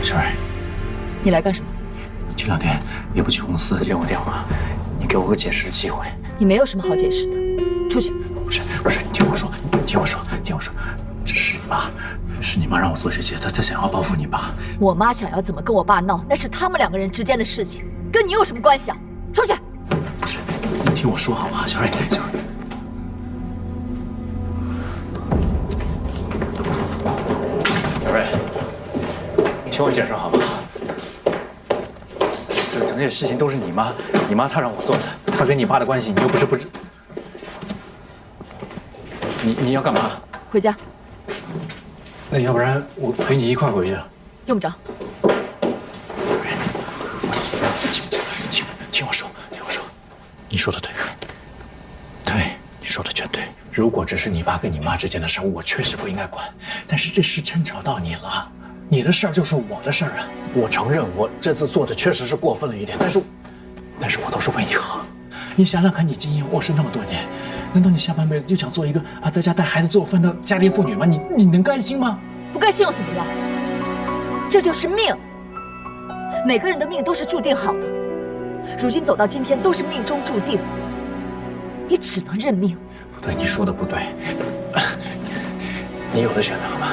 小蕊，你来干什么？你这2天也不去公司接我电话，你给我个解释的机会。你没有什么好解释的，出去。不是，你听我说，这是你妈，是你妈让我做这些，她想要报复你爸。我妈想要怎么跟我爸闹，那是他们2个人之间的事情，跟你有什么关系啊？出去！不是，你听我说好不好，小蕊，小蕊，你听我解释好不好？这整件事情都是你妈她让我做的，她跟你爸的关系你又不知。你要干嘛？回家。那要不然我陪你一块回去啊？用不着。听我说，你说的对，你说的全对。如果只是你爸跟你妈之间的事，我确实不应该管。但是这事牵扯到你了，你的事儿就是我的事儿啊。我承认我这次做的确实是过分了一点，但是我都是为你好。你想想看，你经营卧室那么多年，难道你下半辈子就想做一个在家带孩子做饭的家庭妇女吗？你能甘心吗？不甘心又怎么样？这就是命，每个人的命都是注定好的。如今走到今天，都是命中注定，你只能认命。不对，你说的不对，你有的选择吗？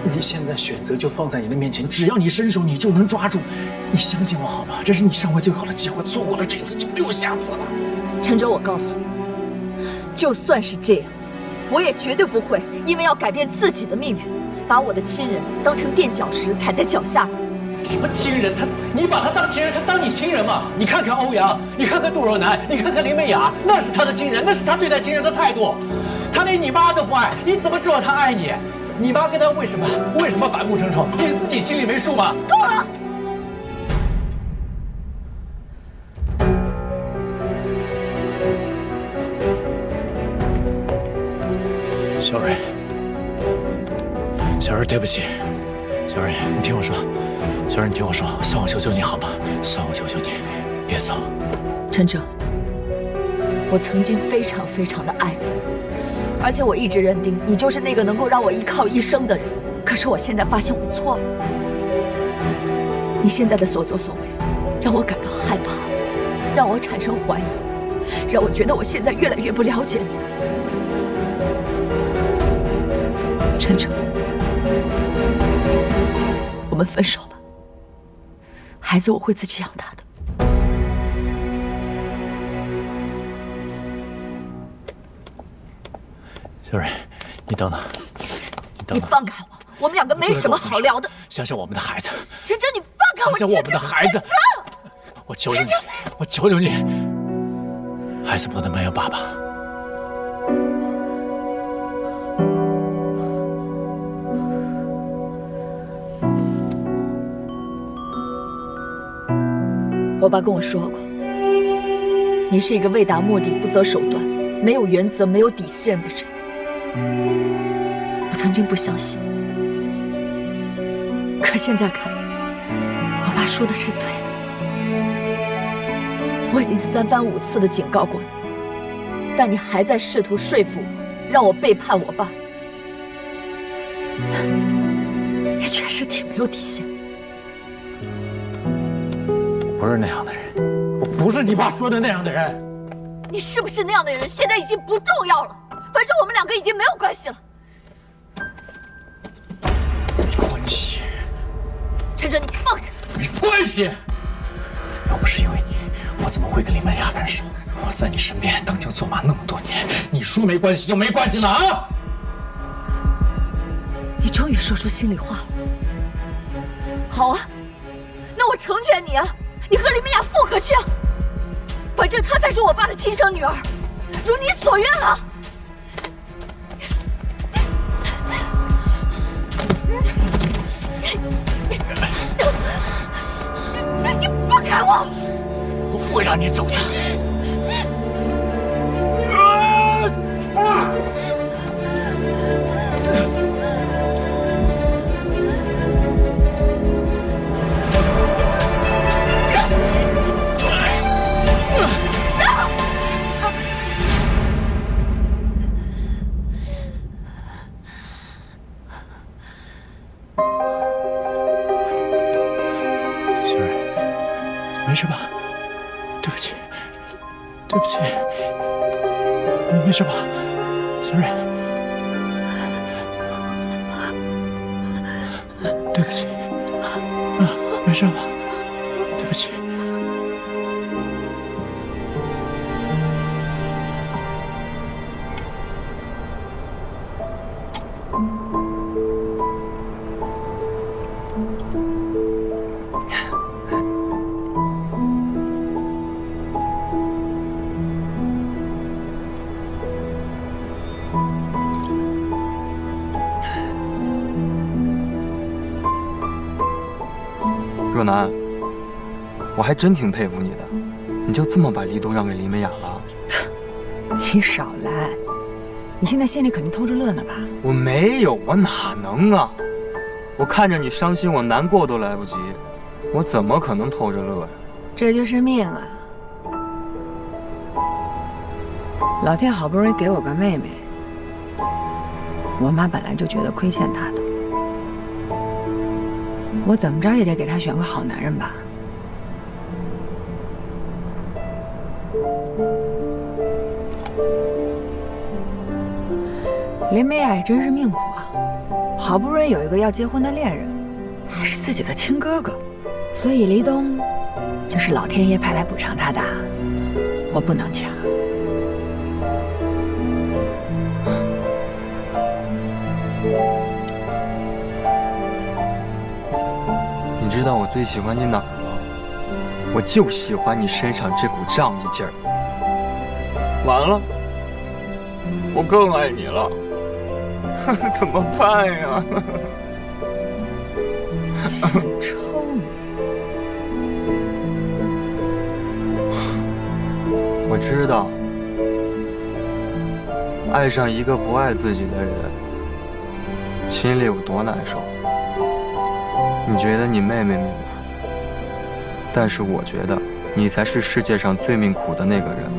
你现在选择就放在你的面前，只要你伸手，你就能抓住。你相信我好吗？这是你上位最好的机会，错过了这次就没有下次了。陈哲，我告诉你，就算是这样，我也绝对不会因为要改变自己的命运，把我的亲人当成垫脚石踩在脚下的。什么亲人？你把他当亲人，他当你亲人吗？你看看欧阳，你看看杜若楠，你看看林美雅，那是他的亲人，那是他对待亲人的态度。他连你妈都不爱，你怎么知道他爱你？你妈跟他为什么反目成仇？你自己心里没数吗？够了！小蕊，对不起，小蕊，你听我说，小蕊，你听我说，算我求求你好吗？算我求求你，别走。陈哲，我曾经非常非常的爱你，而且我一直认定你就是那个能够让我依靠一生的人。可是我现在发现我错了，你现在的所作所为让我感到害怕，让我产生怀疑，让我觉得我现在越来越不了解你。陈哲，我们分手吧，孩子我会自己养大的。小蕊，你等等，你放开我，我们2个没什么好聊的。想想我们的孩子，陈哲，你放开我！想想我们的孩子，我求求你，我求求你，孩子不能没有爸爸。我爸跟我说过，你是一个为达目的不择手段、没有原则、没有底线的人。我曾经不相信，可现在看来，我爸说的是对的。我已经3番5次的警告过你，但你还在试图说服我，让我背叛我爸。你确实挺没有底线的。不是那样的人，我不是你爸说的那样的人。你是不是那样的人，现在已经不重要了。反正我们2个已经没有关系了。没关系。陈哲，你放开！没关系。要不是因为你，我怎么会跟林美雅分手？我在你身边当牛做马那么多年，你说没关系就没关系了啊！你终于说出心里话了。好啊，那我成全你啊！你和林美雅复合去啊！反正她才是我爸的亲生女儿，如你所愿了。你放开我！我不会让你走的。没事吧？对不起，对不起，你没事吧，小蕊？对不起，没事吧？对不起。若楠，我还真挺佩服你的，你就这么把黎东让给林美雅了？你少来！你现在心里肯定偷着乐呢吧？我没有，我哪能啊？我看着你伤心，我难过都来不及，我怎么可能偷着乐呀？这就是命啊！老天好不容易给我个妹妹，我妈本来就觉得亏欠她的，我怎么着也得给她选个好男人吧。林美雅也真是命苦啊，好不容易有一个要结婚的恋人，还是自己的亲哥哥，所以黎东就是老天爷派来补偿他的，我不能抢。你知道我最喜欢你哪儿吗？我就喜欢你身上这股仗义劲儿。完了，我更爱你了，怎么办呀？欠抽你！我知道，爱上一个不爱自己的人，心里有多难受。你觉得你妹妹命苦，但是我觉得你才是世界上最命苦的那个人，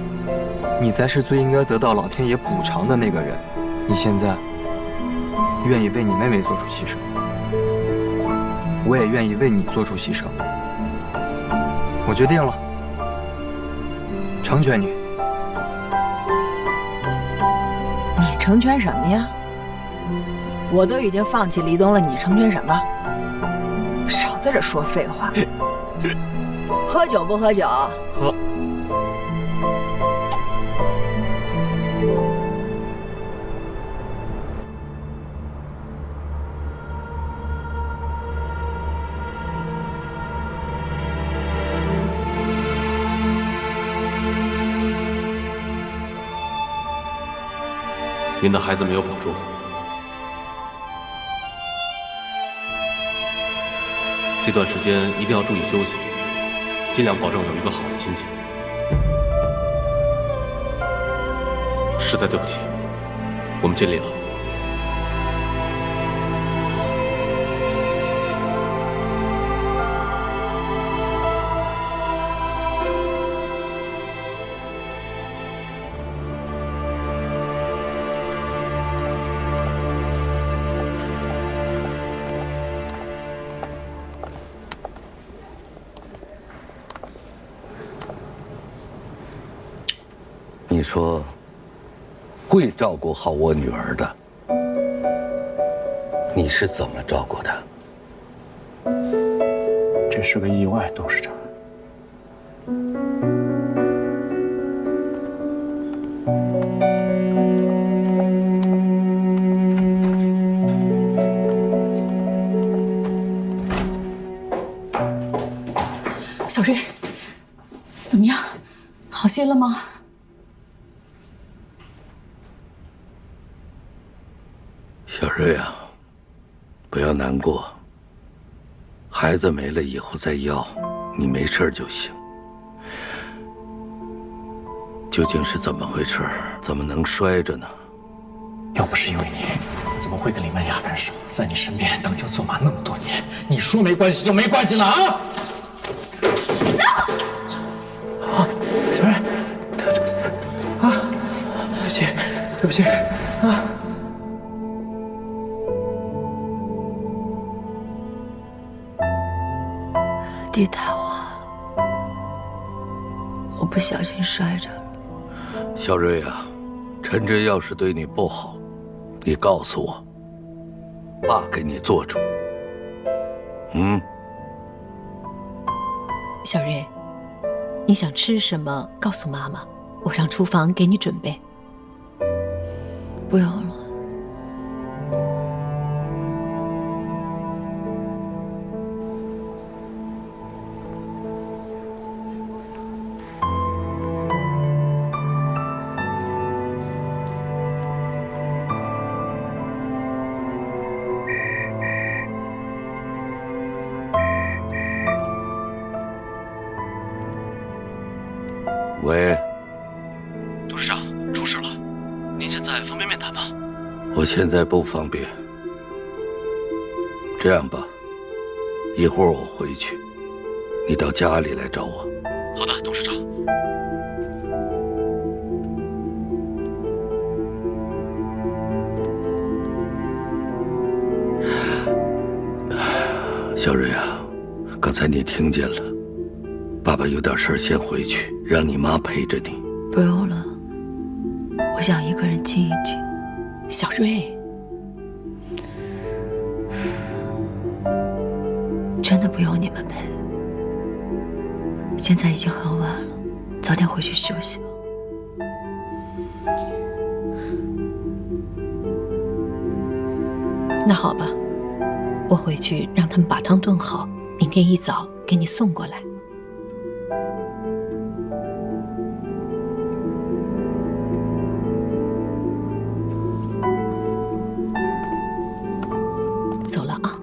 你才是最应该得到老天爷补偿的那个人。你现在愿意为你妹妹做出牺牲，我也愿意为你做出牺牲。我决定了，成全你。你成全什么呀？我都已经放弃黎东了，你成全什么？少在这说废话。喝酒不喝酒？喝。您的孩子没有保住，这段时间一定要注意休息，尽量保证有一个好的心情。实在对不起，我们尽力了。你说会照顾好我女儿的，你是怎么照顾她？这是个意外，董事长。小瑞，怎么样？好些了吗？小瑞啊，不要难过，孩子没了以后再要，你没事就行。究竟是怎么回事？怎么能摔着呢？要不是因为你，我怎么会跟林曼雅分手？在你身边当牛做马那么多年，你说没关系就没关系了啊！啊，小瑞，对不起，对不起啊！地太滑了，不小心摔着了。小瑞啊，陈真要是对你不好，你告诉我，爸给你做主。小瑞，你想吃什么？告诉妈妈，我让厨房给你准备。不用了。喂，董事长，出事了，您现在方便面谈吗？我现在不方便。这样吧，一会儿我回去，你到家里来找我。好的，董事长。小瑞啊，刚才你听见了，爸爸有点事儿，先回去，让你妈陪着你。不用了，我想一个人静一静。小瑞，真的不用你们陪。现在已经很晚了，早点回去休息吧。那好吧，我回去让他们把汤炖好，明天一早给你送过来。走了啊。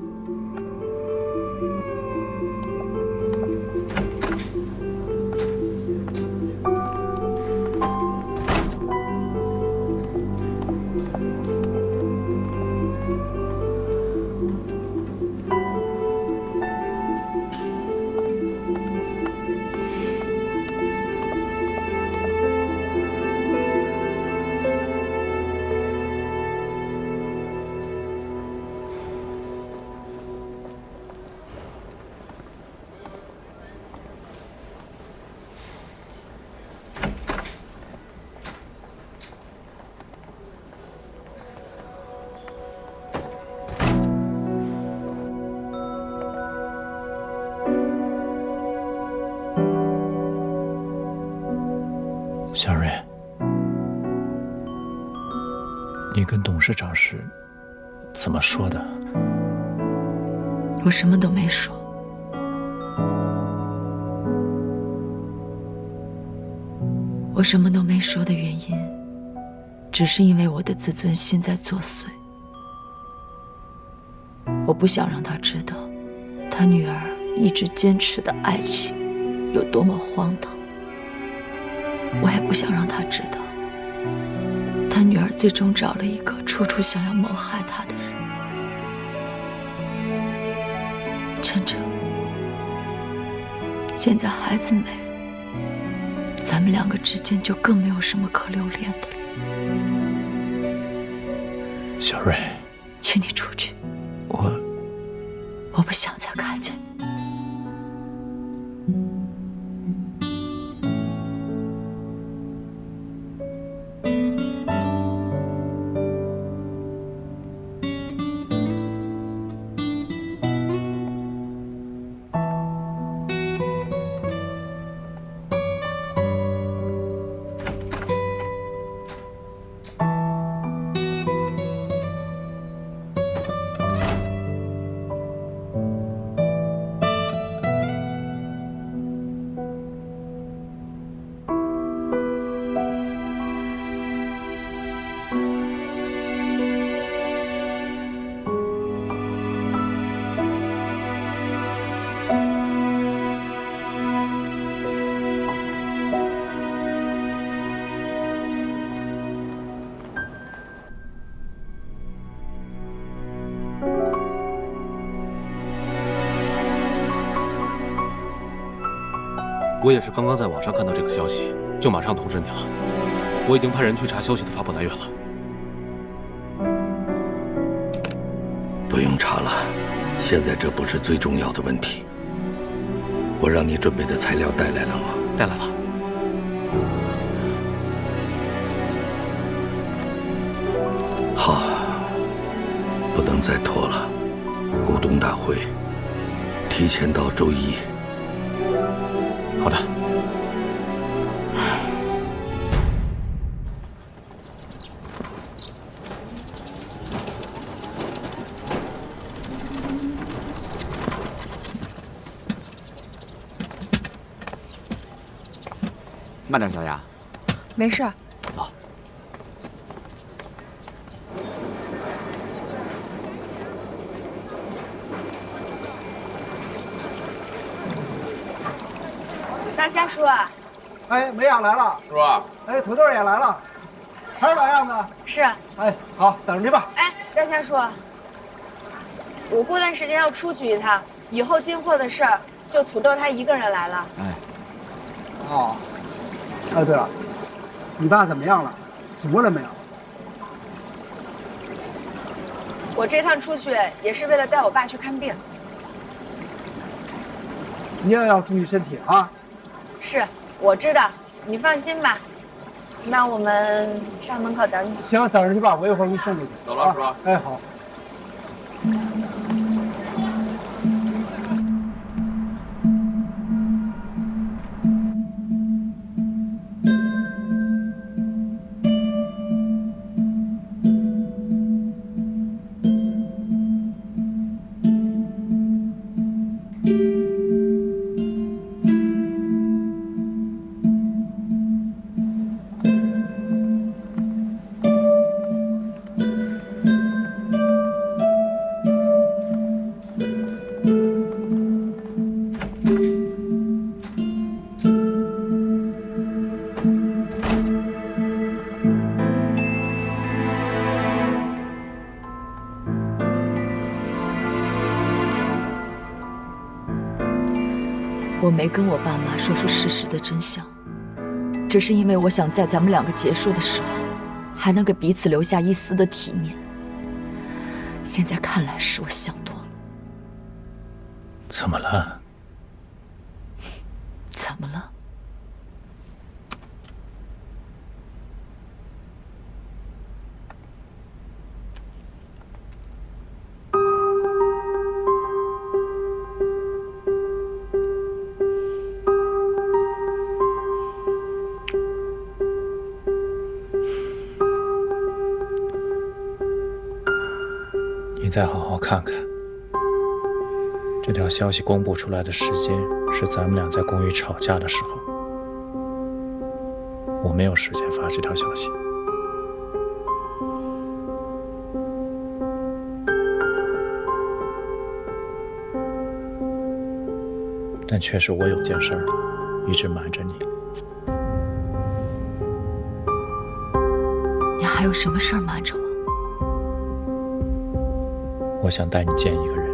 小瑞，你跟董事长是怎么说的？我什么都没说。我什么都没说的原因，只是因为我的自尊心在作祟。我不想让他知道，他女儿一直坚持的爱情有多么荒唐。我也不想让他知道，他女儿最终找了一个处处想要谋害他的人。晨晨，现在孩子没了，咱们两个之间就更没有什么可留恋的了。小瑞，请你出去，我不想再看见你。我也是刚刚在网上看到这个消息，就马上通知你了。我已经派人去查消息的发布来源了。不用查了，现在这不是最重要的问题。我让你准备的材料带来了吗？带来了。好，不能再拖了。股东大会提前到周一。好的。慢点，小雅。没事。走。大虾叔啊！哎，梅雅来了，叔啊！哎，土豆也来了，还是老样子。是。哎，好，等着去吧。哎，大虾叔，我过段时间要出去一趟，以后进货的事儿就土豆他一个人来了。哎。哦。哎，对了，你爸怎么样了？醒过来没有？我这趟出去也是为了带我爸去看病。你也要注意身体啊。是，我知道，你放心吧。那我们上门口等你。行，等着去吧，我一会儿给你送过去。走了，叔。哎，好。我没跟我爸妈说出事实的真相，只是因为我想在咱们两个结束的时候，还能给彼此留下一丝的体面。现在看来是我想多了。怎么了？怎么了？你再好好看看，这条消息公布出来的时间是咱们俩在公寓吵架的时候，我没有时间发这条消息。但确实我有件事儿一直瞒着你。你还有什么事儿瞒着我？我想带你见一个人。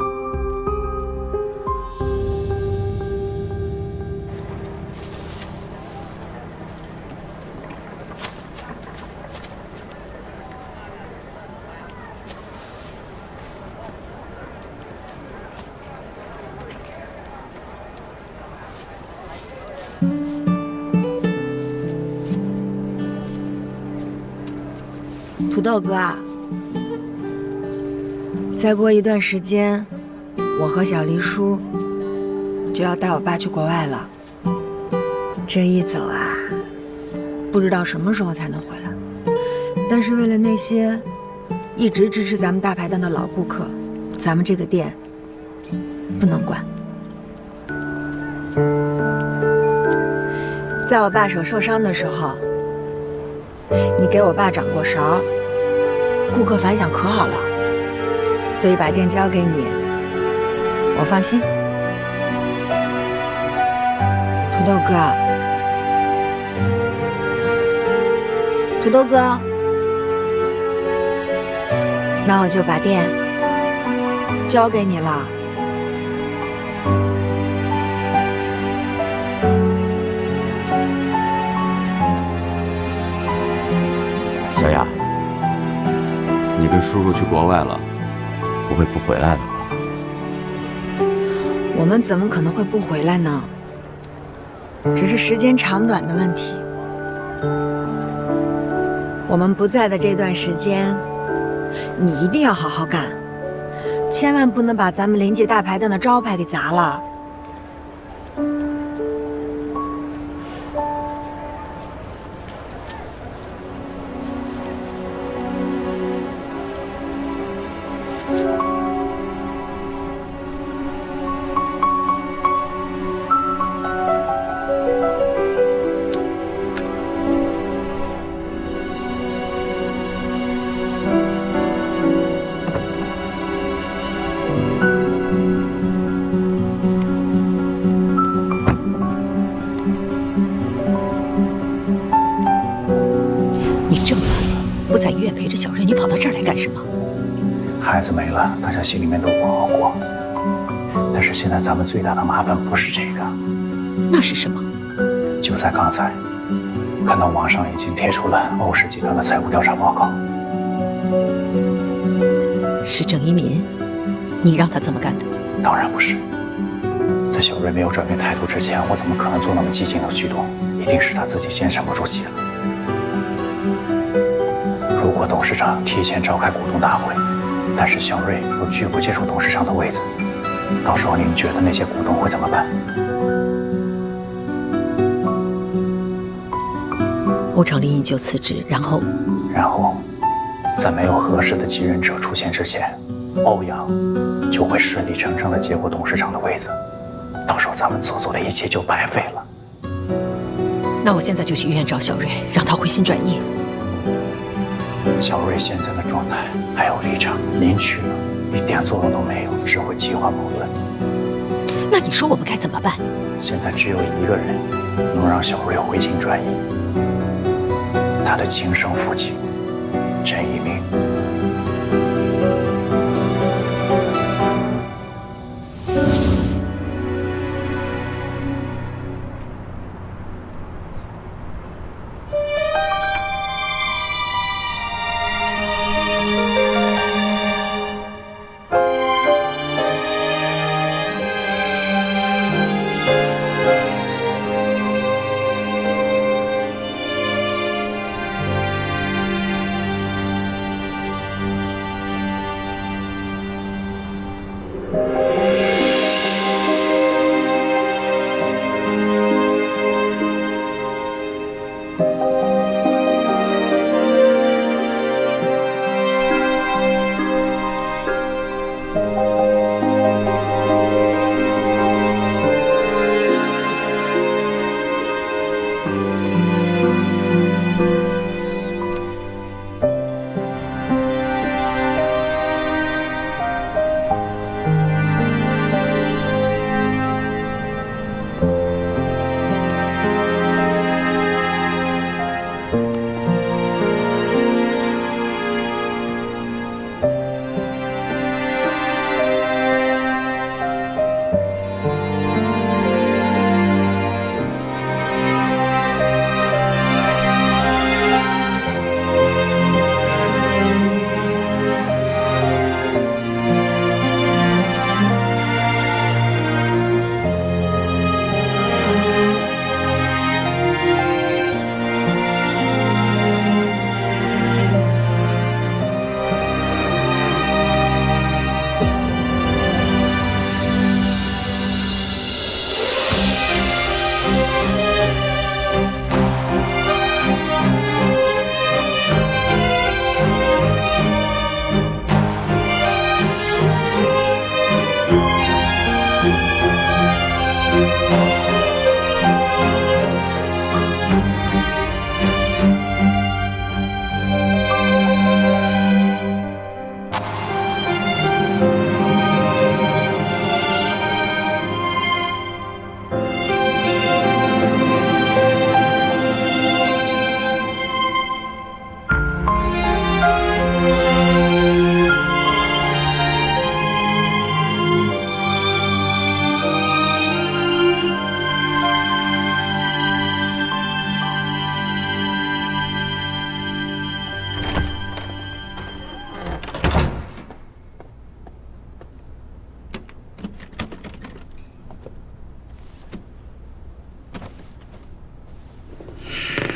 土豆哥啊，再过一段时间，我和小黎叔就要带我爸去国外了。这一走啊，不知道什么时候才能回来。但是为了那些一直支持咱们大排档的老顾客，咱们这个店不能关。在我爸手受伤的时候，你给我爸掌过勺，顾客反响可好了，所以把店交给你，我放心。土豆哥，土豆哥，那我就把店交给你了。小雅，你跟叔叔去国外了，不会不回来了吧？我们怎么可能会不回来呢？只是时间长短的问题。我们不在的这段时间，你一定要好好干，千万不能把咱们临界大排档的招牌给砸了。不在医院陪着小瑞，你跑到这儿来干什么？孩子没了，大家心里面都不好过。但是现在咱们最大的麻烦不是这个，那是什么？就在刚才，看到网上已经贴出了欧氏集团的财务调查报告。是郑一民，你让他这么干的？当然不是。在小瑞没有转变态度之前，我怎么可能做那么激进的举动？一定是他自己先沉不住气了。如果董事长提前召开股东大会，但是小瑞又拒不接受董事长的位子，到时候您觉得那些股东会怎么办？欧长林依旧辞职，然后，在没有合适的继任者出现之前，欧阳就会顺理成章地接过董事长的位子，到时候咱们所做的一切就白费了。那我现在就去医院找小瑞，让他回心转意。小瑞现在的状态还有立场，您去了一点作用都没有，只会激化矛盾。那你说我们该怎么办？现在只有一个人能让小瑞回心转意，他的亲生父亲郑一鸣。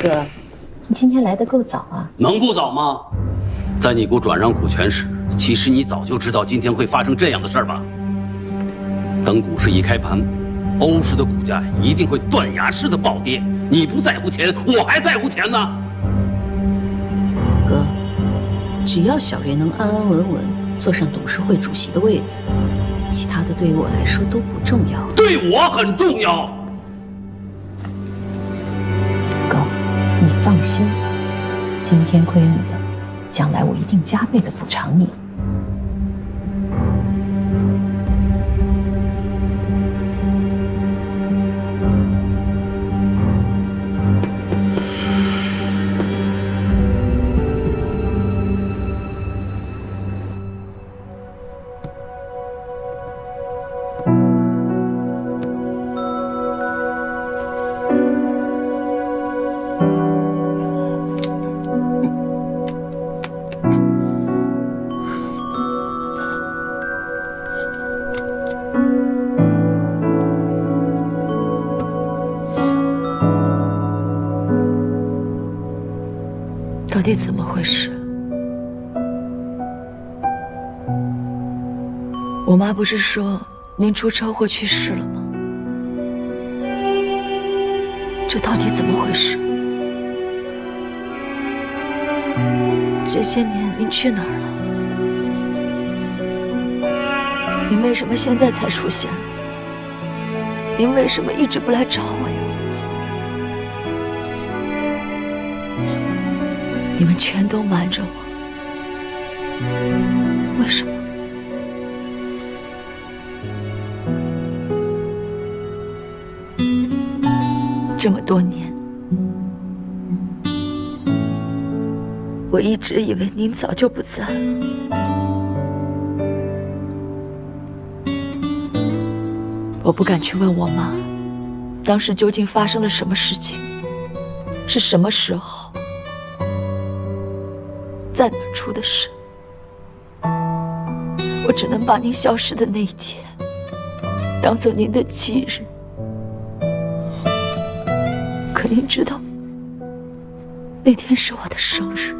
哥，你今天来的够早啊！能不早吗？在你给我转让股权时，其实你早就知道今天会发生这样的事儿吧？等股市一开盘，欧氏的股价一定会断崖式的暴跌。你不在乎钱，我还在乎钱呢。哥，只要小瑞能安安稳稳坐上董事会主席的位子，其他的对于我来说都不重要。对我很重要。哥，你放心，今天亏你的，将来我一定加倍的补偿你。到底怎么回事？我妈不是说您出车祸去世了吗？这到底怎么回事？这些年您去哪儿了？您为什么现在才出现？您为什么一直不来找我呀？你们全都瞒着我，为什么？这么多年，我一直以为您早就不在了。我不敢去问我妈，当时究竟发生了什么事情，是什么时候，在哪儿出的事。我只能把您消失的那一天当做您的忌日。可您知道，那天是我的生日。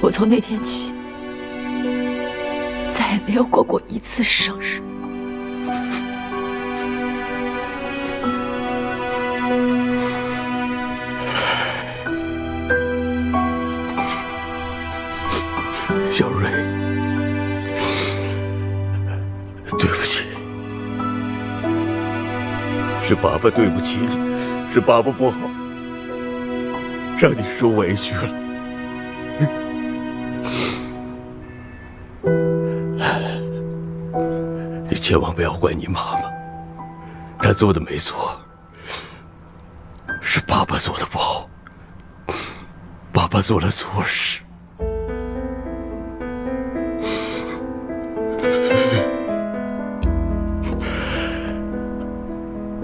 我从那天起再也没有过一次生日。小瑞，对不起，是爸爸对不起你，是爸爸不好，让你受委屈了。你千万不要怪你妈妈，她做的没错，是爸爸做的不好，爸爸做了错事。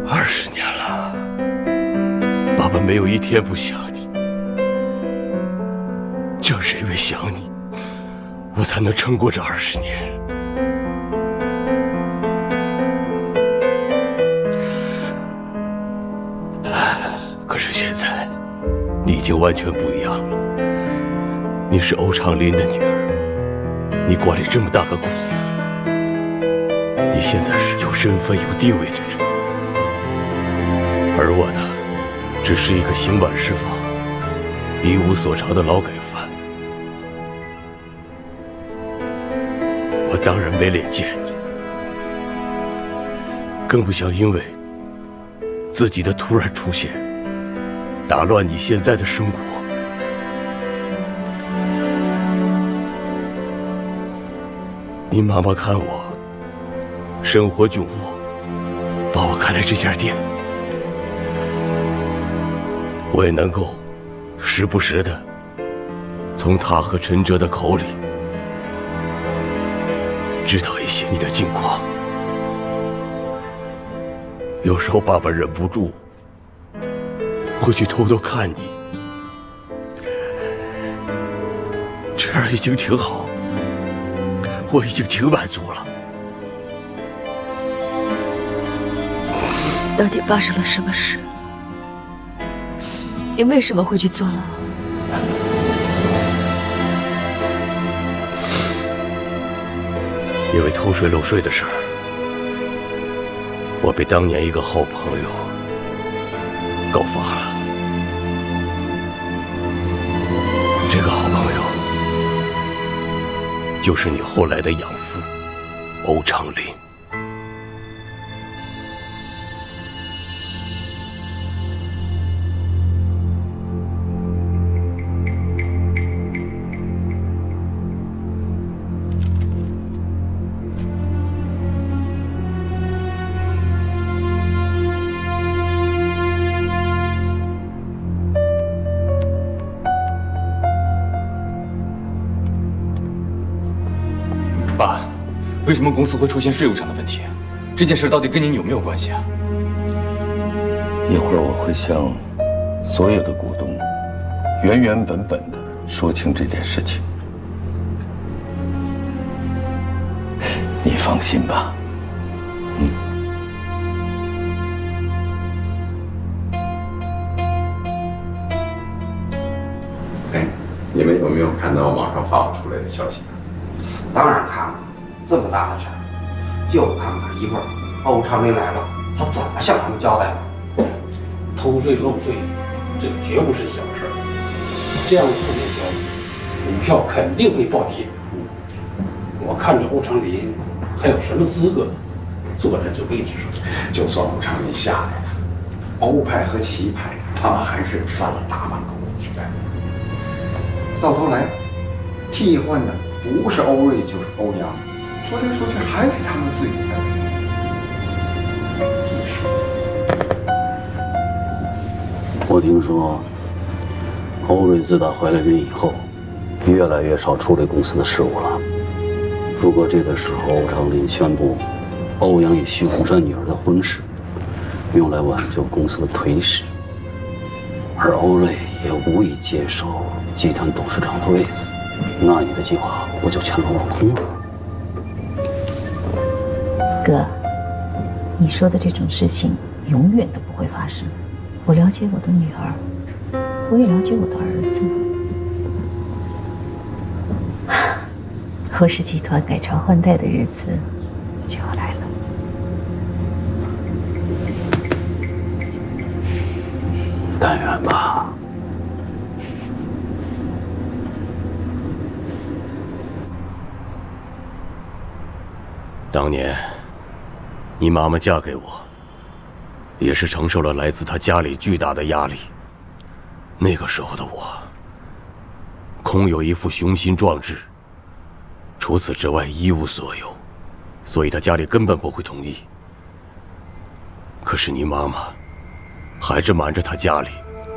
20年了，爸爸没有一天不想你。正是因为想你，我才能撑过这20年。可是现在，你已经完全不一样了。你是欧长林的女儿，你管理这么大个公司，你现在是有身份、有地位的人。而我呢，只是一个刑满释放、一无所长的劳改犯。我当然没脸见你，更不想因为自己的突然出现，打乱你现在的生活。你妈妈看我生活窘迫，把我开了这家店。我也能够时不时的从他和陈哲的口里知道一些你的近况。有时候爸爸忍不住会去偷偷看你，这样已经挺好，我已经挺满足了。到底发生了什么事？你为什么会去坐牢？因为偷税漏税的事儿，我被当年一个好朋友告发了。这个好朋友就是你后来的养父欧长林。爸，为什么公司会出现税务上的问题？这件事到底跟您有没有关系啊？一会儿我会向所有的股东原原本本的说清这件事情。你放心吧。哎，你们有没有看到网上发布出来的消息？当然看了，这么大的事儿，就看看一会儿欧长林来了，他怎么向他们交代吧。偷税漏税，这绝不是小事儿。这样的负面消息，股票肯定会暴跌。我看着欧长林还有什么资格坐在这位置上？就算欧长林下来了，欧派和齐派他们还是占了大半个股权。到头来，替换的不是欧瑞就是欧阳，说来说去还是他们自己的。我听说，欧瑞自打回来人以后，越来越少处理公司的事务了。如果这个时候欧长林宣布欧阳与徐红山女儿的婚事，用来挽救公司的颓势，而欧瑞也无意接受集团董事长的位子，那你的计划不就全落空了？哥，你说的这种事情永远都不会发生。我了解我的女儿，我也了解我的儿子。何氏集团改朝换代的日子就要来了。但愿吧。当年，你妈妈嫁给我，也是承受了来自她家里巨大的压力。那个时候的我，空有一副雄心壮志，除此之外一无所有，所以她家里根本不会同意。可是你妈妈，还是瞒着她家里，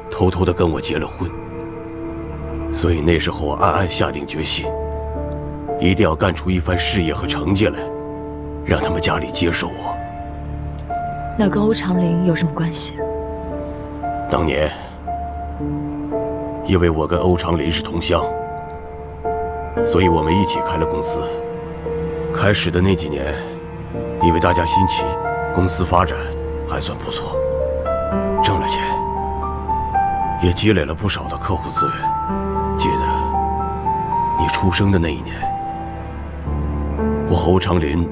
偷偷的跟我结了婚。所以那时候我暗暗下定决心，一定要干出一番事业和成绩来，让他们家里接受我。那跟欧长林有什么关系？当年，因为我跟欧长林是同乡，所以我们一起开了公司。开始的那几年，因为大家新奇，公司发展还算不错，挣了钱，也积累了不少的客户资源。记得你出生的那一年，我和欧长林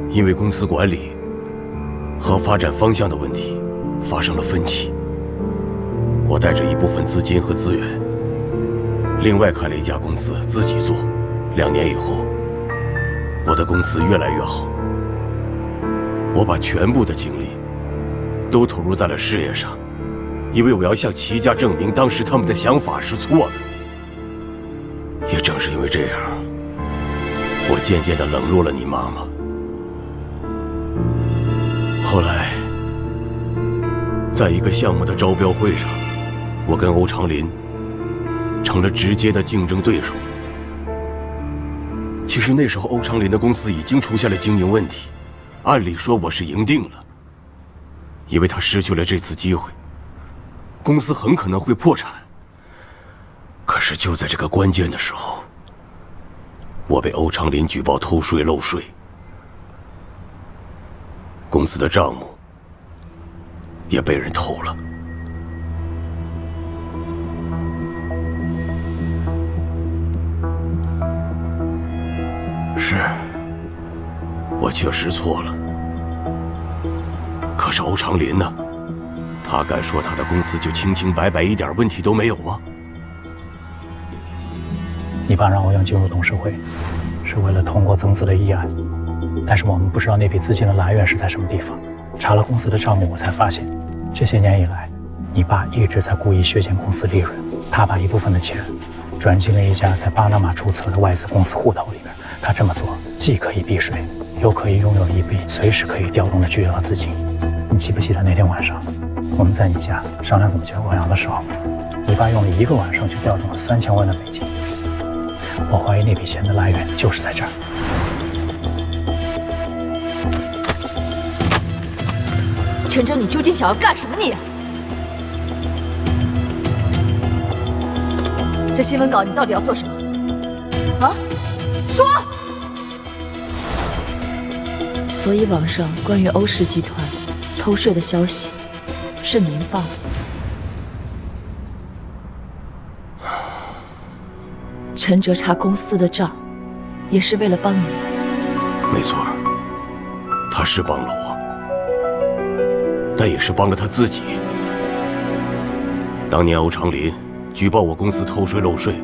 因为公司管理和发展方向的问题发生了分歧。我带着一部分资金和资源，另外开了一家公司自己做。2年以后，我的公司越来越好，我把全部的精力都投入在了事业上，因为我要向齐家证明当时他们的想法是错的。也正是因为这样，我渐渐地冷落了你妈妈。后来，在一个项目的招标会上，我跟欧长林成了直接的竞争对手。其实那时候欧长林的公司已经出现了经营问题，按理说我是赢定了，因为他失去了这次机会，公司很可能会破产。可是就在这个关键的时候，我被欧长林举报偷税漏税，公司的账目也被人偷了。是，我确实错了。可是欧长林呢？他敢说他的公司就清清白白，一点问题都没有吗？你爸让欧阳进入董事会，是为了通过增资的议案，但是我们不知道那笔资金的来源是在什么地方。查了公司的账目，我才发现，这些年以来，你爸一直在故意削减公司利润。他把一部分的钱转进了一家在巴拿马注册的外资公司户头里边。他这么做既可以避税，又可以拥有一笔随时可以调动的巨额资金。你记不记得那天晚上，我们在你家商量怎么救欧阳的时候，你爸用了1个晚上去调动了3000万的美金。我怀疑那笔钱的来源就是在这儿。陈哲，你究竟想要干什么你？这新闻稿你到底要做什么？啊，说！所以网上关于欧氏集团偷税的消息是您放的？陈哲查公司的账，也是为了帮你。没错，他是帮了我，但也是帮了他自己。当年欧长林举报我公司偷税漏税，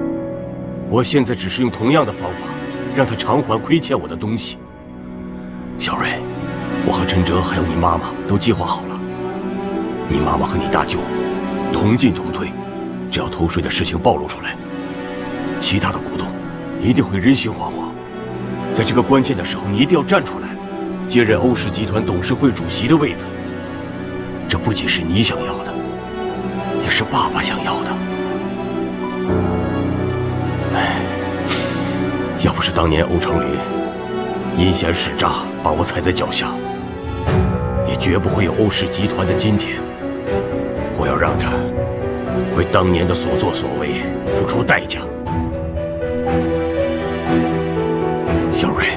我现在只是用同样的方法，让他偿还亏欠我的东西。小瑞，我和陈哲还有你妈妈都计划好了，你妈妈和你大舅同进同退，只要偷税的事情暴露出来，其他的股东一定会人心惶惶。在这个关键的时候，你一定要站出来，接任欧氏集团董事会主席的位子。这不仅是你想要的，也是爸爸想要的。哎，要不是当年欧长林阴险使诈，把我踩在脚下，也绝不会有欧氏集团的今天。我要让他为当年的所作所为付出代价。小瑞，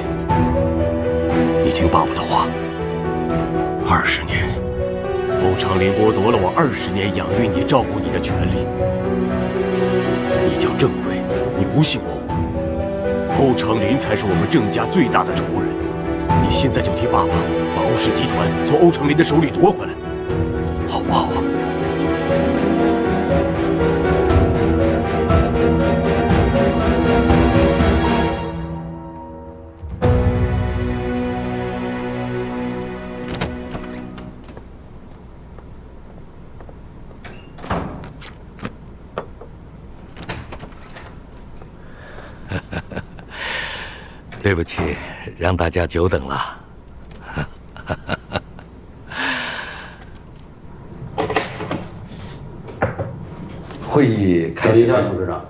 你听爸爸的话，20年，欧长林剥夺了我20年养育你、照顾你的权利。你叫郑瑞，你不姓欧，欧长林才是我们郑家最大的仇人。你现在就替爸爸把欧氏集团从欧长林的手里夺回来，好不好啊？对不起，让大家久等了。会议开始。董事长，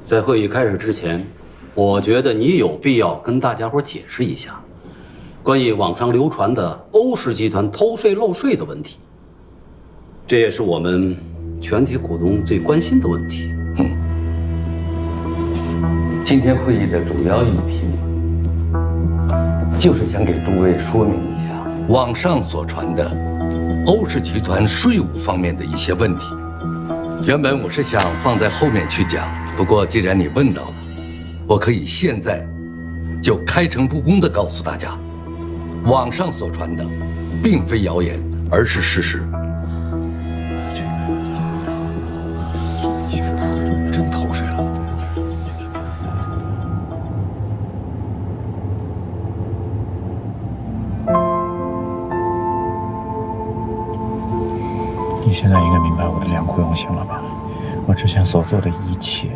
在会议开始之前，我觉得你有必要跟大家伙解释一下，关于网上流传的欧氏集团偷税漏税的问题。这也是我们全体股东最关心的问题。今天会议的主要议题，就是想给诸位说明一下网上所传的欧氏集团税务方面的一些问题。原本我是想放在后面去讲，不过既然你问到了，我可以现在就开诚布公地告诉大家，网上所传的并非谣言，而是事实。真偷税了。你现在应该明白我的良苦用心了吧？我之前所做的一切，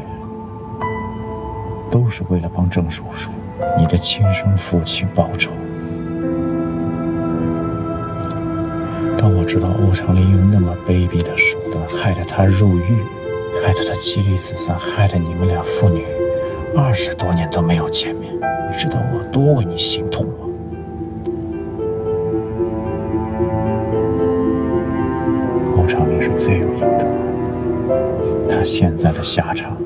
都是为了帮郑叔叔，你的亲生父亲报仇。当我知道欧长林用那么卑鄙的手段害得他入狱，害得他妻离子散，害得你们俩父女20多年都没有见面，你知道我多为你心痛吗？欧长林是罪有应得，他现在的下场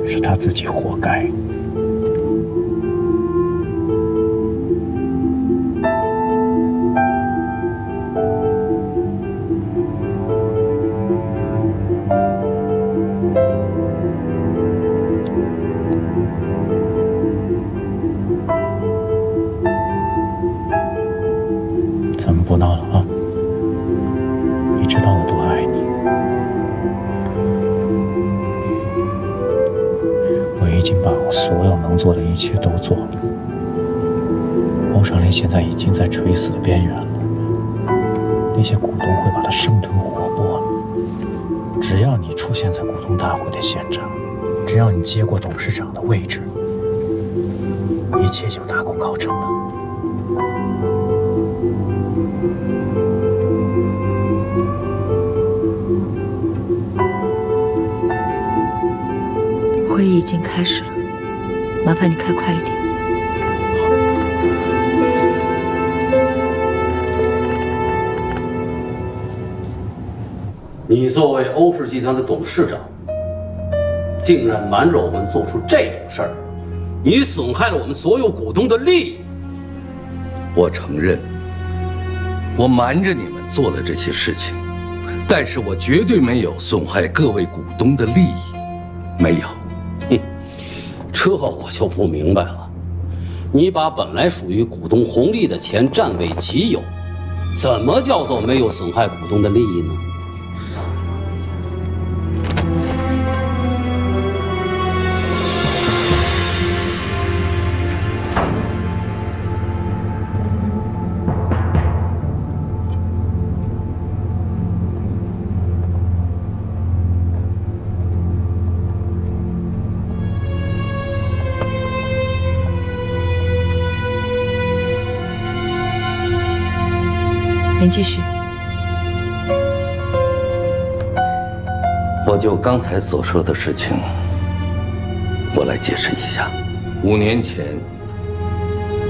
是他自己活该。多闹了啊！你知道我多爱你，我已经把我所有能做的一切都做了。欧尚林现在已经在垂死的边缘了，那些股东会把他生吞活剥了。只要你出现在股东大会的现场，只要你接过董事长的位置，一切就大功告成了。会议已经开始了，麻烦你开快一点。你作为欧氏集团的董事长，竟然瞒着我们做出这种事儿，你损害了我们所有股东的利益。我承认，我瞒着你们做了这些事情，但是我绝对没有损害各位股东的利益，没有。这我就不明白了，你把本来属于股东红利的钱占为己有，怎么叫做没有损害股东的利益呢？您继续。我就刚才所说的事情，我来解释一下。5年前，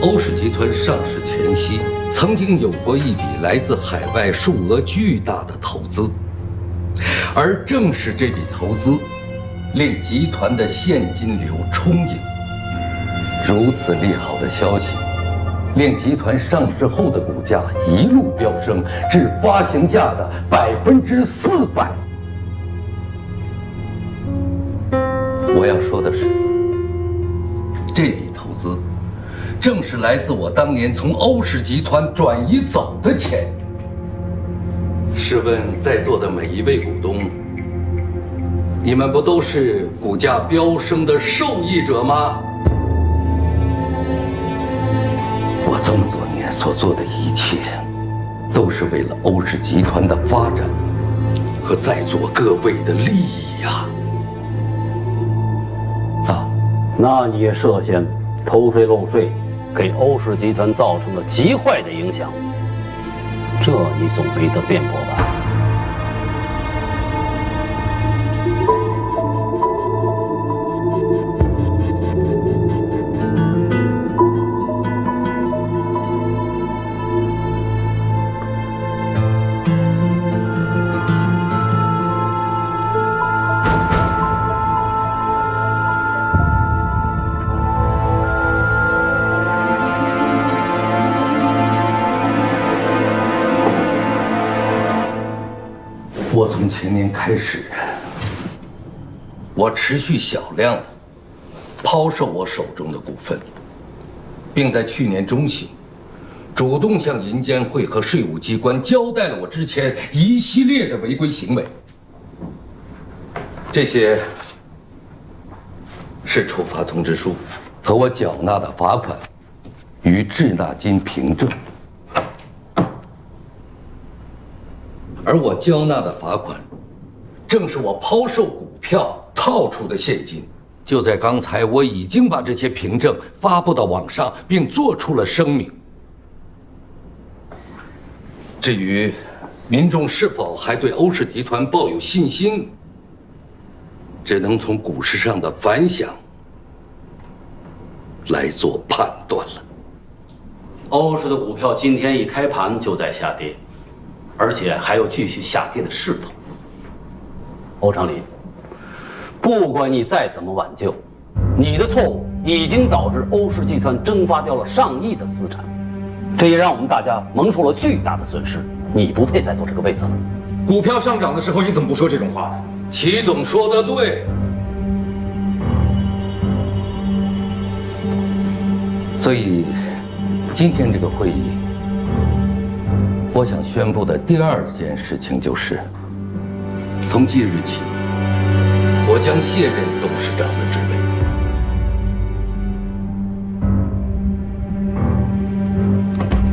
欧氏集团上市前夕，曾经有过一笔来自海外数额巨大的投资，而正是这笔投资，令集团的现金流充盈。如此利好的消息，令集团上市后的股价一路飙升至发行价的400%。我要说的是，这笔投资正是来自我当年从欧氏集团转移走的钱。试问在座的每一位股东，你们不都是股价飙升的受益者吗？我这么多年所做的一切，都是为了欧氏集团的发展和在座各位的利益呀！那你也涉嫌偷税漏税，给欧氏集团造成了极坏的影响，这你总没得辩驳吧？我从前年开始，我持续小量的抛售我手中的股份，并在去年中旬主动向银监会和税务机关交代了我之前一系列的违规行为。这些是处罚通知书和我缴纳的罚款与滞纳金凭证。而我交纳的罚款，正是我抛售股票套出的现金。就在刚才，我已经把这些凭证发布到网上，并做出了声明。至于民众是否还对欧氏集团抱有信心，只能从股市上的反响来做判断了。欧氏的股票今天一开盘就在下跌，而且还有继续下跌的势头。欧长林，不管你再怎么挽救，你的错误已经导致欧氏集团蒸发掉了上亿的资产，这也让我们大家蒙受了巨大的损失。你不配再坐这个位子了。股票上涨的时候，你怎么不说这种话呢？齐总说得对。所以，今天这个会议，我想宣布的第二件事情就是，从即日起，我将卸任董事长的职位。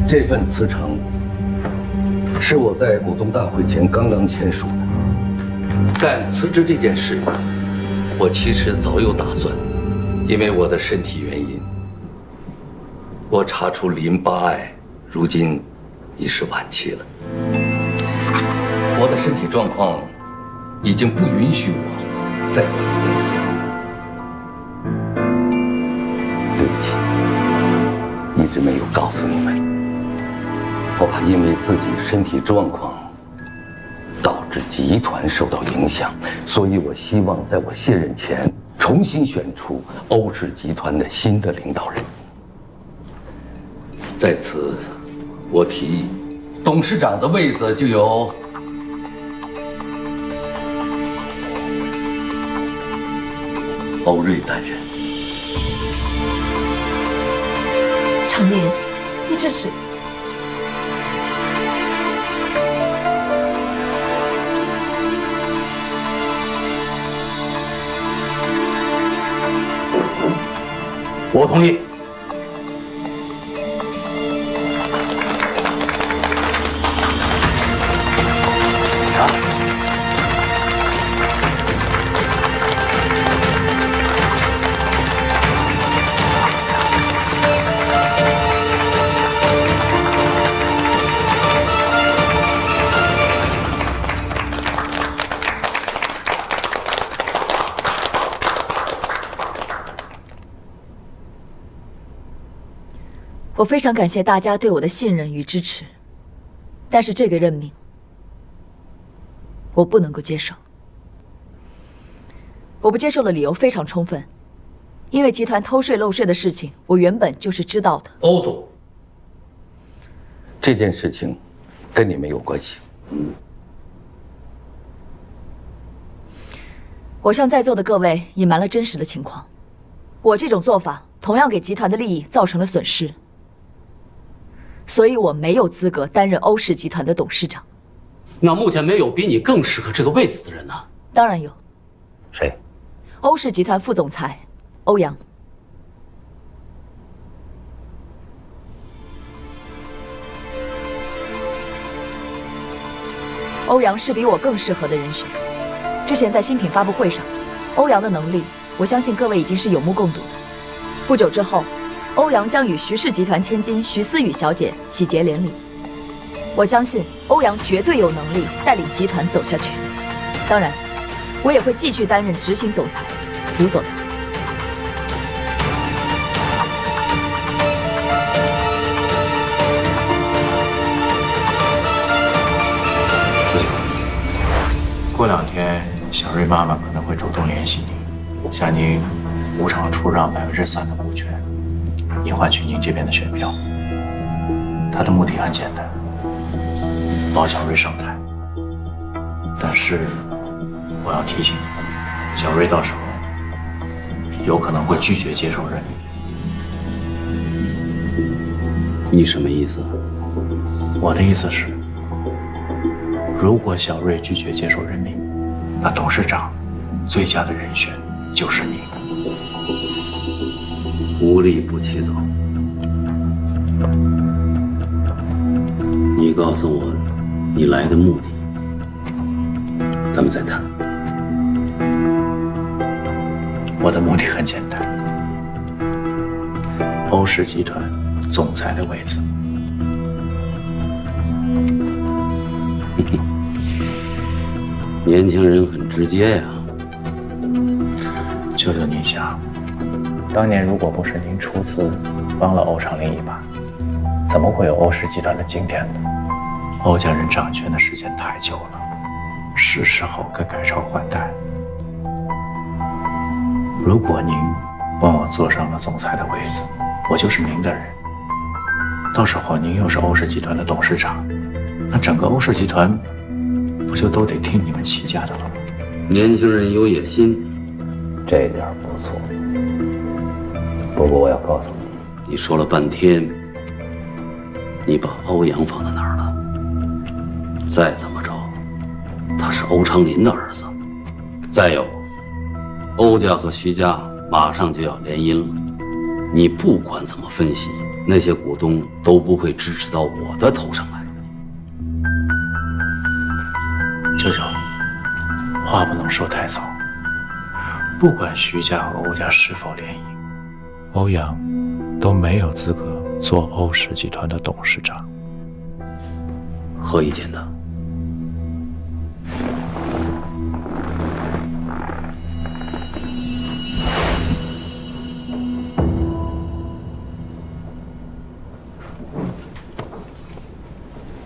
这份辞呈是我在股东大会前刚刚签署的。但辞职这件事，我其实早有打算，因为我的身体原因，我查出淋巴癌，如今已是晚期了。我的身体状况已经不允许我再管理公司了。对不起，一直没有告诉你们，我怕因为自己身体状况导致集团受到影响，所以我希望在我卸任前重新选出欧氏集团的新的领导人。在此，我提议，董事长的位子就由欧瑞担任。常年，你这是……我同意。我非常感谢大家对我的信任与支持，但是这个任命我不能够接受。我不接受的理由非常充分，因为集团偷税漏税的事情，我原本就是知道的。欧总，这件事情跟你没有关系。我向在座的各位隐瞒了真实的情况，我这种做法同样给集团的利益造成了损失。所以我没有资格担任欧氏集团的董事长。那目前没有比你更适合这个位子的人呢？当然有。谁？欧氏集团副总裁欧阳。欧阳是比我更适合的人选。之前在新品发布会上，欧阳的能力，我相信各位已经是有目共睹的。不久之后，欧阳将与徐氏集团千金徐思雨小姐喜结连理，我相信欧阳绝对有能力带领集团走下去。当然，我也会继续担任执行总裁，辅佐他。过2天，小瑞妈妈可能会主动联系你，向您无偿出让3%的股权。以换取您这边的选票。他的目的很简单，保小瑞上台。但是我要提醒你，小瑞到时候有可能会拒绝接受任命。你什么意思？我的意思是，如果小瑞拒绝接受任命，那董事长最佳的人选就是你。无利不起早。你告诉我你来的目的，咱们再谈。我的目的很简单，欧氏集团总裁的位子。年轻人很直接呀。舅舅，您想，当年如果不是您出资帮了欧长林一把，怎么会有欧氏集团的今天呢？欧家人掌权的时间太久了，是时候该改朝换代。如果您帮我坐上了总裁的位子，我就是您的人。到时候您又是欧氏集团的董事长，那整个欧氏集团不就都得听你们齐家的了吗？年轻人有野心，这点不错。不过我要告诉你，你说了半天，你把欧阳放在哪儿了？再怎么着，他是欧长林的儿子。再有，欧家和徐家马上就要联姻了，你不管怎么分析，那些股东都不会支持到我的头上来的。舅舅，话不能说太早。不管徐家和欧家是否联姻，欧阳都没有资格做欧氏集团的董事长。何以见得？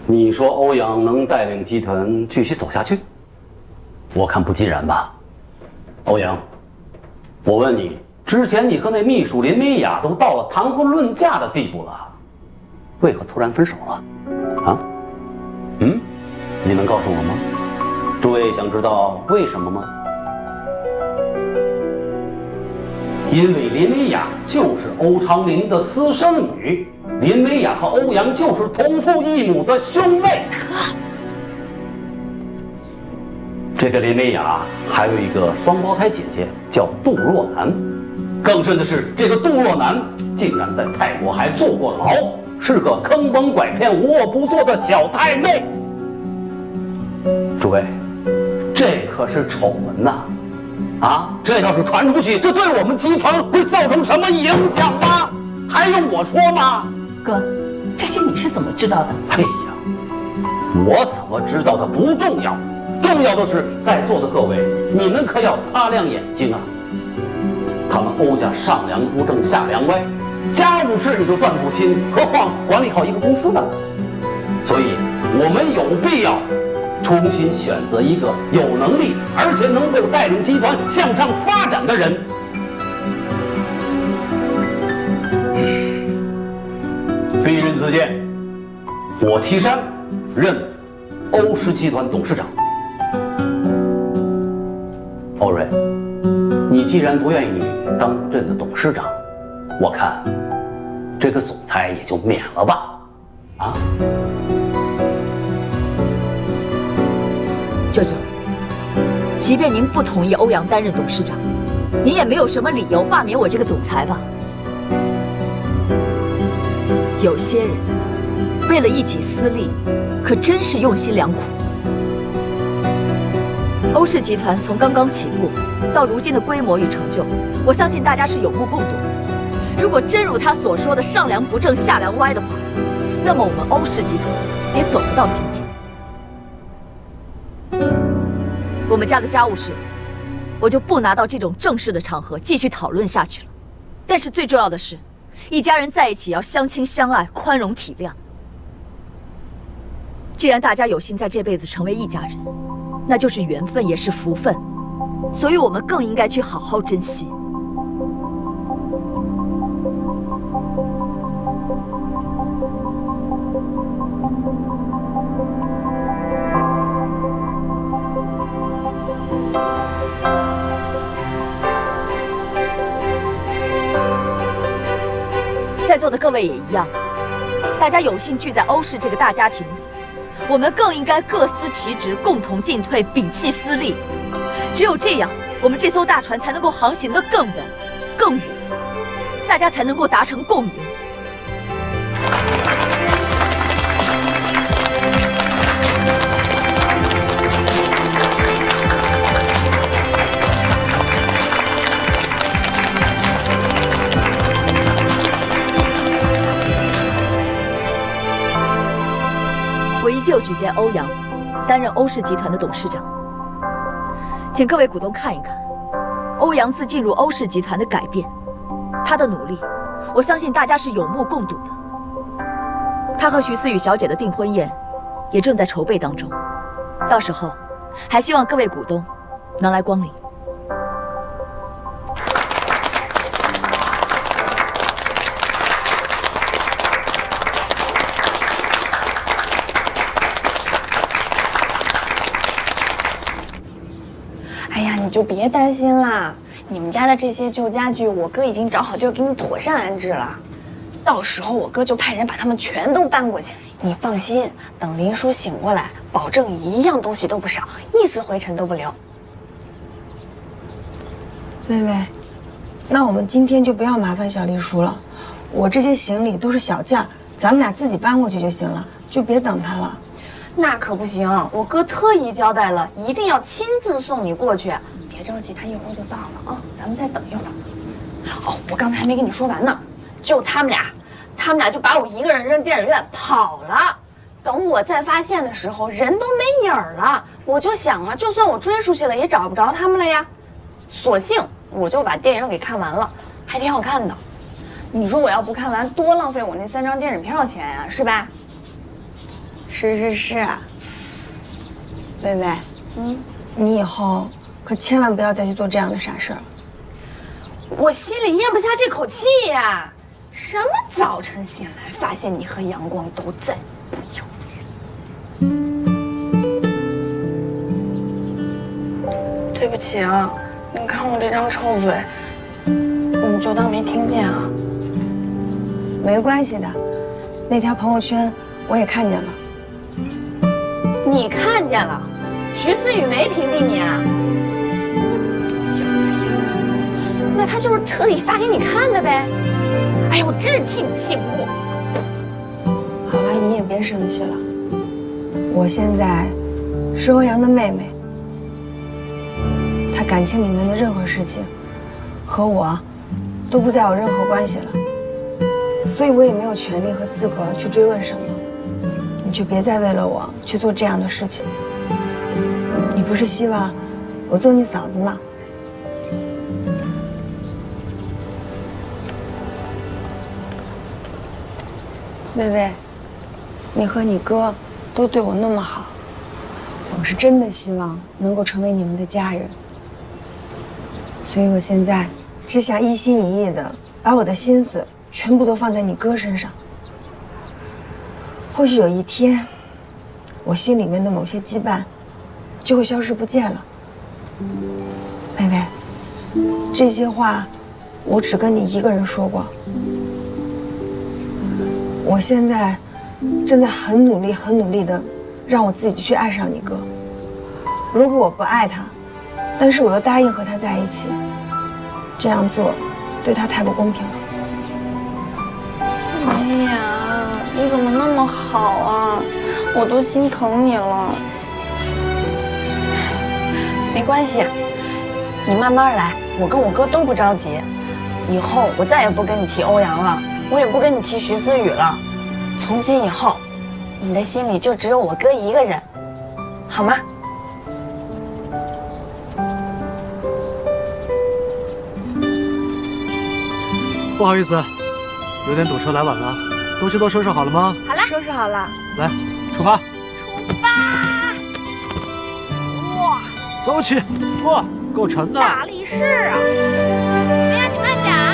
你说欧阳能带领集团继续走下去？我看不尽然吧。欧阳，我问你，之前你和那秘书林美雅都到了谈婚论嫁的地步了，为何突然分手了？啊？你能告诉我吗？诸位想知道为什么吗？因为林美雅就是欧长林的私生女，林美雅和欧阳就是同父异母的兄妹。这个林美雅还有一个双胞胎姐姐，叫杜若楠。更甚的是，这个杜若楠竟然在泰国还坐过牢，是个坑蒙拐骗、无恶不作的小太妹。诸位，这可是丑闻呐！这要是传出去，这对我们集团会造成什么影响吗？还用我说吗？哥，这些你是怎么知道的？哎呀，我怎么知道的不重要，重要的是在座的各位，你们可要擦亮眼睛啊！他们欧家上梁不正下梁歪，家务事你都断不清，何况管理好一个公司呢？所以我们有必要重新选择一个有能力而且能够带领集团向上发展的人。鄙人自荐，我岐山任欧氏集团董事长。欧瑞，你既然不愿意当朕的董事长，我看这个总裁也就免了吧。舅舅，即便您不同意欧阳担任董事长，您也没有什么理由罢免我这个总裁吧？有些人为了一己私利，可真是用心良苦。欧氏集团从刚刚起步到如今的规模与成就，我相信大家是有目共睹的。如果真如他所说的上梁不正下梁歪的话，那么我们欧氏集团也走不到今天。我们家的家务事，我就不拿到这种正式的场合继续讨论下去了。但是最重要的是，一家人在一起要相亲相爱、宽容体谅。既然大家有幸在这辈子成为一家人，那就是缘分，也是福分，所以我们更应该去好好珍惜。在座的各位也一样，大家有幸聚在欧氏这个大家庭里，我们更应该各司其职，共同进退，摒弃私利。只有这样，我们这艘大船才能够航行得更稳、更远，大家才能够达成共赢。我依旧举荐欧阳担任欧氏集团的董事长，请各位股东看一看欧阳自进入欧氏集团的改变，他的努力，我相信大家是有目共睹的。他和徐思雨小姐的订婚宴也正在筹备当中，到时候还希望各位股东能来光临。哎呀，你就别担心啦，你们家的这些旧家具，我哥已经找好，就给你妥善安置了。到时候我哥就派人把他们全都搬过去，你放心，等林叔醒过来，保证一样东西都不少，一丝灰尘都不留。薇薇，那我们今天就不要麻烦小丽叔了，我这些行李都是小件儿，咱们俩自己搬过去就行了，就别等他了。那可不行，我哥特意交代了，一定要亲自送你过去。别着急，他一会儿就到了啊，咱们再等一会儿。哦，我刚才还没跟你说完呢，就他们俩就把我一个人扔电影院跑了。等我再发现的时候，人都没影儿了。我就想啊，就算我追出去了，也找不着他们了呀。索性我就把电影给看完了，还挺好看的。你说我要不看完，多浪费我那3张电影票钱呀，是吧？是，薇薇，你以后可千万不要再去做这样的傻事儿了。我心里咽不下这口气呀！什么早晨醒来发现你和阳光都在，不要脸！对不起啊，你看我这张臭嘴，你就当没听见啊。没关系的，那条朋友圈我也看见了。你看见了？徐思雨没屏蔽你啊？那他就是特意发给你看的呗。哎呀，我真是替你气不过。好了，你也别生气了。我现在是欧阳的妹妹，她感情里面的任何事情和我都不再有任何关系了，所以我也没有权利和资格去追问什么。你就别再为了我去做这样的事情。你不是希望我做你嫂子吗？薇薇，你和你哥都对我那么好，我是真的希望能够成为你们的家人。所以我现在只想一心一意的把我的心思全部都放在你哥身上。或许有一天，我心里面的某些羁绊就会消失不见了。薇薇，这些话我只跟你一个人说过。我现在正在很努力的让我自己去爱上你哥。如果我不爱他，但是我又答应和他在一起，这样做对他太不公平了。哎呀，你怎么那么好啊？我都心疼你了。没关系，你慢慢来，我跟我哥都不着急。以后我再也不跟你提欧阳了，我也不跟你提徐思雨了。从今以后，你的心里就只有我哥一个人，好吗？不好意思，有点堵车来晚了，东西都收拾好了吗？好了，收拾好了。来，出发！哇，走起！哇，够沉的。大力士啊！哎呀，你慢点啊！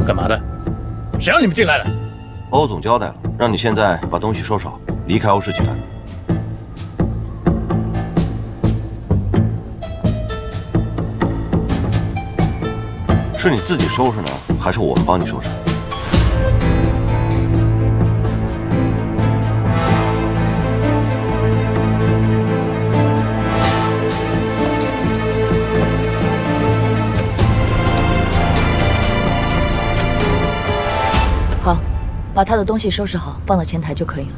干嘛的？谁让你们进来的？欧总交代了，让你现在把东西收拾好，离开欧氏集团。是你自己收拾呢，还是我们帮你收拾？好，把他的东西收拾好，放到前台就可以了。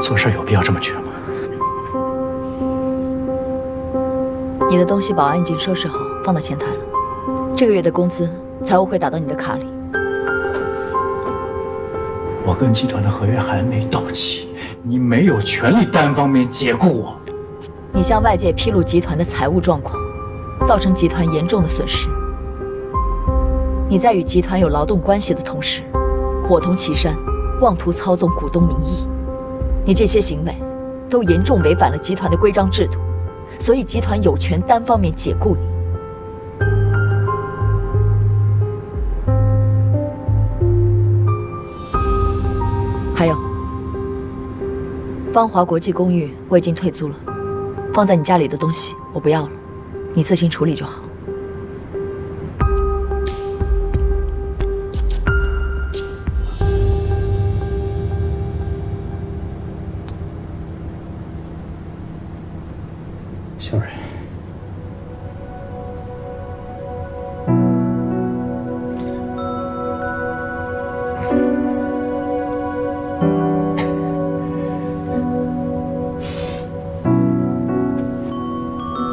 做事有必要这么绝吗？你的东西保安已经收拾好，放到前台了。这个月的工资，财务会打到你的卡里。我跟集团的合约还没到期，你没有权利单方面解雇我。你向外界披露集团的财务状况，造成集团严重的损失。你在与集团有劳动关系的同时，伙同岐山，妄图操纵股东名义。你这些行为，都严重违反了集团的规章制度，所以集团有权单方面解雇你。还有，芳华国际公寓我已经退租了，放在你家里的东西我不要了，你自行处理就好。